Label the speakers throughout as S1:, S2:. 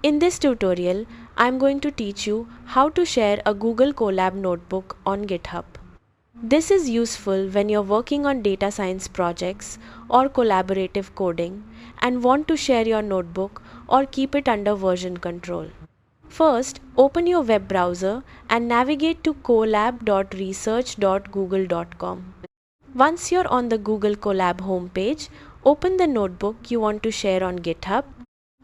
S1: In this tutorial, I am going to teach you how to share a Google Colab notebook on GitHub. This is useful when you're working on data science projects or collaborative coding and want to share your notebook or keep it under version control. First, open your web browser and navigate to colab.research.google.com. Once you're on the Google Colab homepage, open the notebook you want to share on GitHub.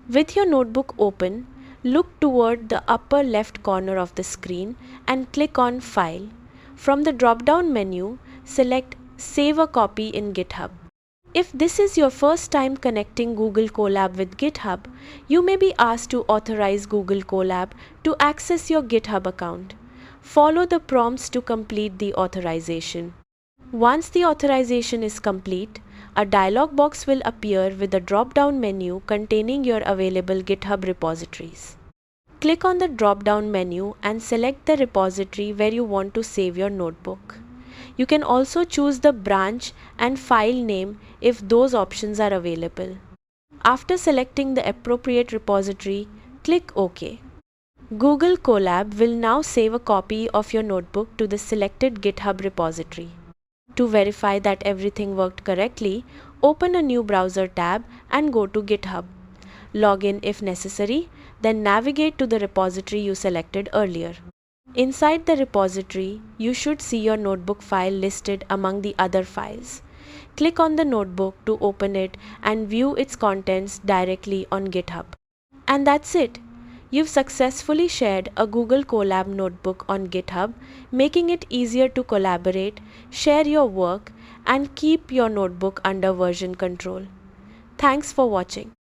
S1: With your notebook open, look toward the upper left corner of the screen and click on File. From the drop-down menu, select Save a Copy in GitHub. If this is your first time connecting Google Colab with GitHub, you may be asked to authorize Google Colab to access your GitHub account. Follow the prompts to complete the authorization. Once the authorization is complete, a dialog box will appear with a drop-down menu containing your available GitHub repositories. Click on the drop-down menu and select the repository where you want to save your notebook. You can also choose the branch and file name if those options are available. After selecting the appropriate repository, click OK. Google Colab will now save a copy of your notebook to the selected GitHub repository. To verify that everything worked correctly, open a new browser tab and go to GitHub. Log in if necessary, then navigate to the repository you selected earlier. Inside the repository, you should see your notebook file listed among the other files. Click on the notebook to open it and view its contents directly on GitHub. And that's it. You've successfully shared a Google Colab notebook on GitHub, making it easier to collaborate, share your work, and keep your notebook under version control. Thanks for watching.